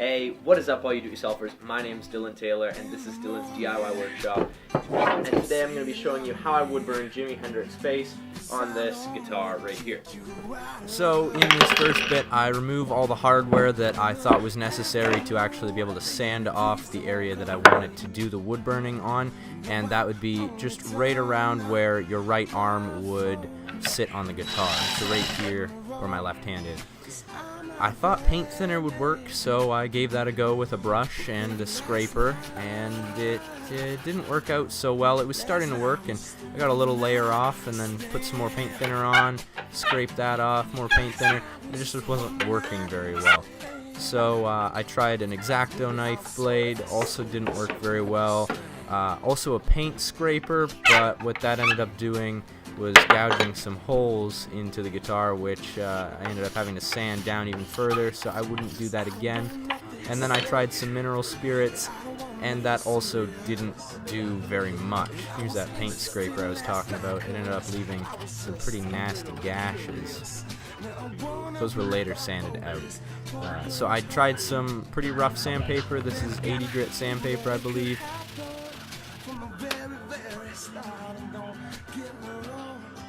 Hey, what is up all you do-it-yourselfers? My name is Dylan Taylor and this is Dylan's DIY Workshop. And today I'm going to be showing you how I would burn Jimi Hendrix face on this guitar right here. So in this first bit I remove all the hardware that I thought was necessary to actually be able to sand off the area that I wanted to do the wood burning on, and that would be just right around where your right arm would sit on the guitar, so right here where my left hand is. I thought paint thinner would work, so I gave that a go with a brush and a scraper, and it didn't work out so well. It was starting to work, and I got a little layer off and then put some more paint thinner on, scraped that off, more paint thinner. It just wasn't working very well. So I tried an X-Acto knife blade, also didn't work very well. Also a paint scraper, but what that ended up doing was gouging some holes into the guitar, which I ended up having to sand down even further, so I wouldn't do that again. And then I tried some mineral spirits, and that also didn't do very much. Here's that paint scraper I was talking about. It ended up leaving some pretty nasty gashes. Those were later sanded out. So I tried some pretty rough sandpaper. This is 80 grit sandpaper, I believe.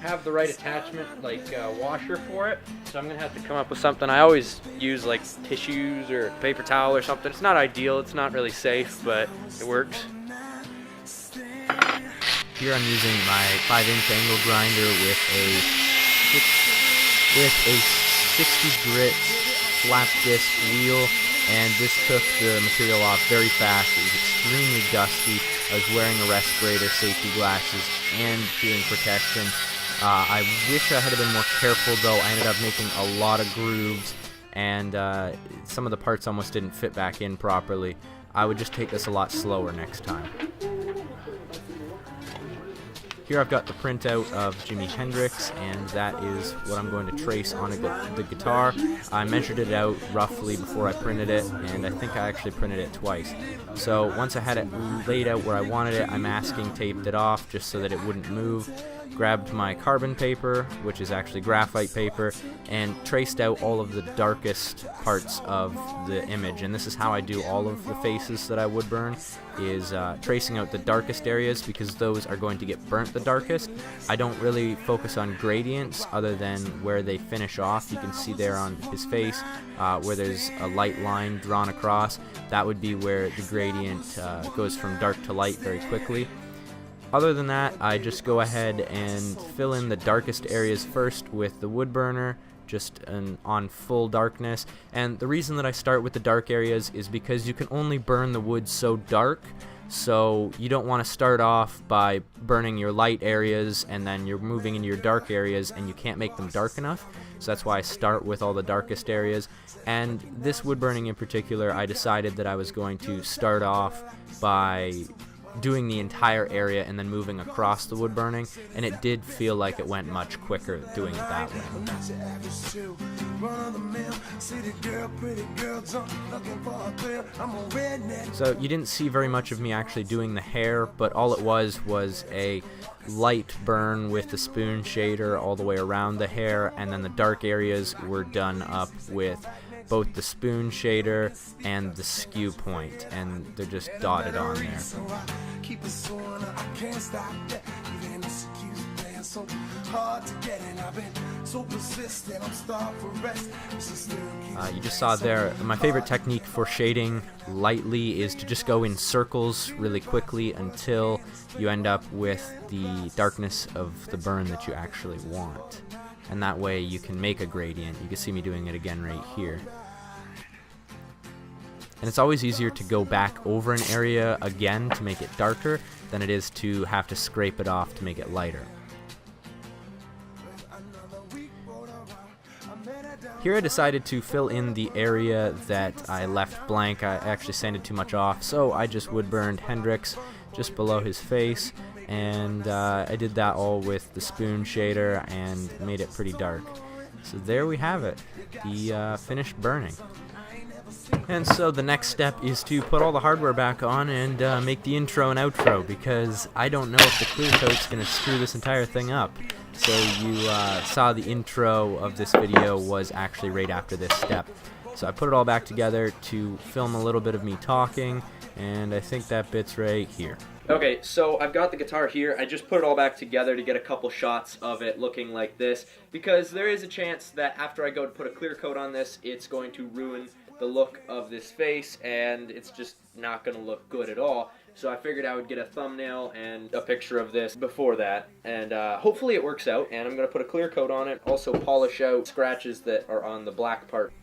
Have the right attachment, like washer for it, so I'm gonna have to come up with something. I always use like tissues or paper towel or something. It's not ideal, it's not really safe, but it works. Here I'm using my 5-inch angle grinder with a 60 grit flap disc wheel, and this took the material off very fast. It was extremely dusty. I was wearing a respirator, safety glasses, and hearing protection. I wish I had been more careful though. I ended up making a lot of grooves, and some of the parts almost didn't fit back in properly. I would just take this a lot slower next time. Here I've got the printout of Jimi Hendrix, and that is what I'm going to trace on the guitar. I measured it out roughly before I printed it, and I think I actually printed it twice. So once I had it laid out where I wanted it, I masking taped it off just so that it wouldn't move. Grabbed my carbon paper, which is actually graphite paper, and traced out all of the darkest parts of the image. And this is how I do all of the faces that I would burn, is tracing out the darkest areas, because those are going to get burnt the darkest. I don't really focus on gradients other than where they finish off. You can see there on his face where there's a light line drawn across. That would be where the gradient goes from dark to light very quickly. Other than that, I just go ahead and fill in the darkest areas first with the wood burner, just on full darkness. And the reason that I start with the dark areas is because you can only burn the wood so dark, so you don't want to start off by burning your light areas and then you're moving into your dark areas and you can't make them dark enough. So that's why I start with all the darkest areas. And this wood burning in particular, I decided that I was going to start off by doing the entire area and then moving across the wood burning, and it did feel like it went much quicker doing it that way. So you didn't see very much of me actually doing the hair, but all it was a light burn with the spoon shader all the way around the hair, and then the dark areas were done up with both the spoon shader and the skew point, and they're just dotted on there. You just saw there, my favorite technique for shading lightly is to just go in circles really quickly until you end up with the darkness of the burn that you actually want. And that way you can make a gradient. You can see me doing it again right here. And it's always easier to go back over an area again to make it darker than it is to have to scrape it off to make it lighter. Here I decided to fill in the area that I left blank. I actually sanded too much off, so I just wood burned Hendrix just below his face, and I did that all with the spoon shader and made it pretty dark. So there we have it, the finished burning. And so the next step is to put all the hardware back on and make the intro and outro, because I don't know if the clear coat's going to screw this entire thing up. So you saw the intro of this video was actually right after this step. So I put it all back together to film a little bit of me talking, and I think that bit's right here. Okay, so I've got the guitar here. I just put it all back together to get a couple shots of it looking like this, because there is a chance that after I go to put a clear coat on this, it's going to ruin the look of this face, and it's just not going to look good at all. So I figured I would get a thumbnail and a picture of this before that, and hopefully it works out, and I'm going to put a clear coat on it, also polish out scratches that are on the black part.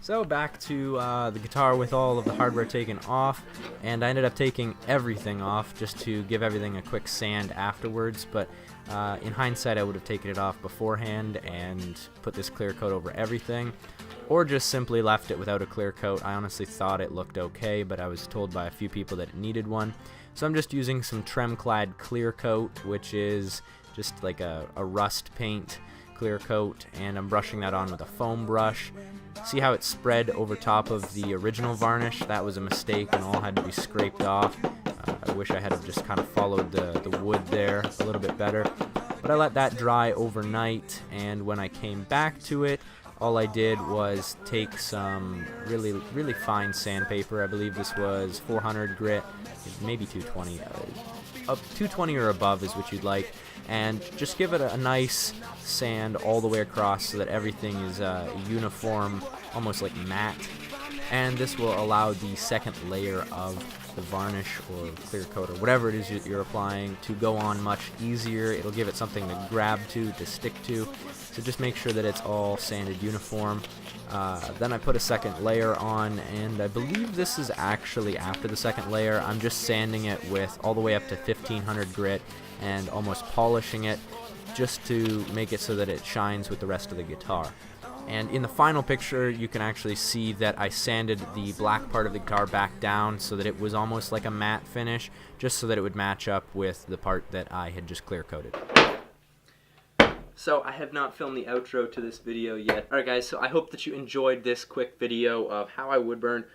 So back to the guitar with all of the hardware taken off, and I ended up taking everything off just to give everything a quick sand afterwards, but in hindsight I would have taken it off beforehand and put this clear coat over everything, or just simply left it without a clear coat. I honestly thought it looked okay, but I was told by a few people that it needed one. So I'm just using some Tremclad clear coat, which is just like a rust paint clear coat, and I'm brushing that on with a foam brush. See how it's spread over top of the original varnish? That was a mistake and all had to be scraped off. I wish I had have just kind of followed the wood there a little bit better. But I let that dry overnight, and when I came back to it, all I did was take some really fine sandpaper. I believe this was 400 grit, maybe 220. 220 or above is what you'd like, and just give it a nice sand all the way across so that everything is uniform, almost like matte, and this will allow the second layer of the varnish or clear coat or whatever it is you're applying to go on much easier. It'll give it something to grab to stick to, so just make sure that it's all sanded uniform. Then I put a second layer on, and I believe this is actually after the second layer. I'm just sanding it with all the way up to 1500 grit and almost polishing it just to make it so that it shines with the rest of the guitar. And in the final picture you can actually see that I sanded the black part of the guitar back down so that it was almost like a matte finish, just so that it would match up with the part that I had just clear coated. So I have not filmed the outro to this video yet. Alright guys, so I hope that you enjoyed this quick video of how I would burn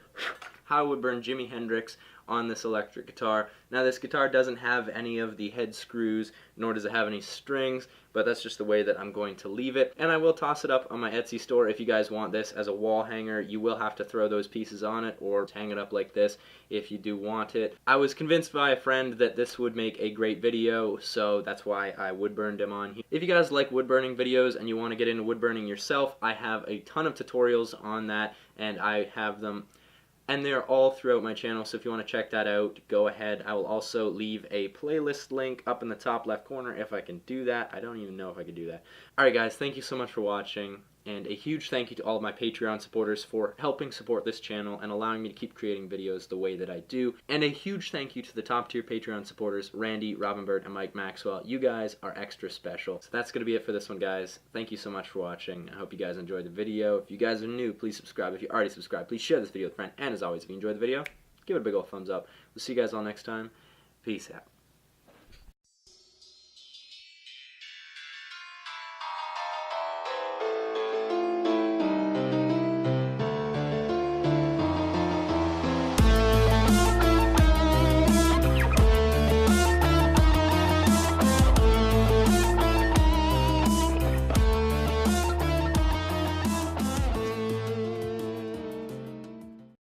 Jimi Hendrix on this electric guitar. Now this guitar doesn't have any of the head screws, nor does it have any strings, but that's just the way that I'm going to leave it. And I will toss it up on my Etsy store if you guys want this as a wall hanger. You will have to throw those pieces on it or hang it up like this if you do want it. I was convinced by a friend that this would make a great video, so that's why I wood burned him on here. If you guys like wood burning videos and you want to get into wood burning yourself, I have a ton of tutorials on that, and I have them, and they're all throughout my channel, so if you want to check that out, go ahead. I will also leave a playlist link up in the top left corner if I can do that. I don't even know if I can do that. Alright guys, thank you so much for watching, and a huge thank you to all of my Patreon supporters for helping support this channel and allowing me to keep creating videos the way that I do. And a huge thank you to the top tier Patreon supporters, Randy, Robin Bird, and Mike Maxwell. You guys are extra special. So that's going to be it for this one, guys. Thank you so much for watching. I hope you guys enjoyed the video. If you guys are new, please subscribe. If you already subscribed, please share this video with a friend. And as always, if you enjoyed the video, give it a big old thumbs up. We'll see you guys all next time. Peace out.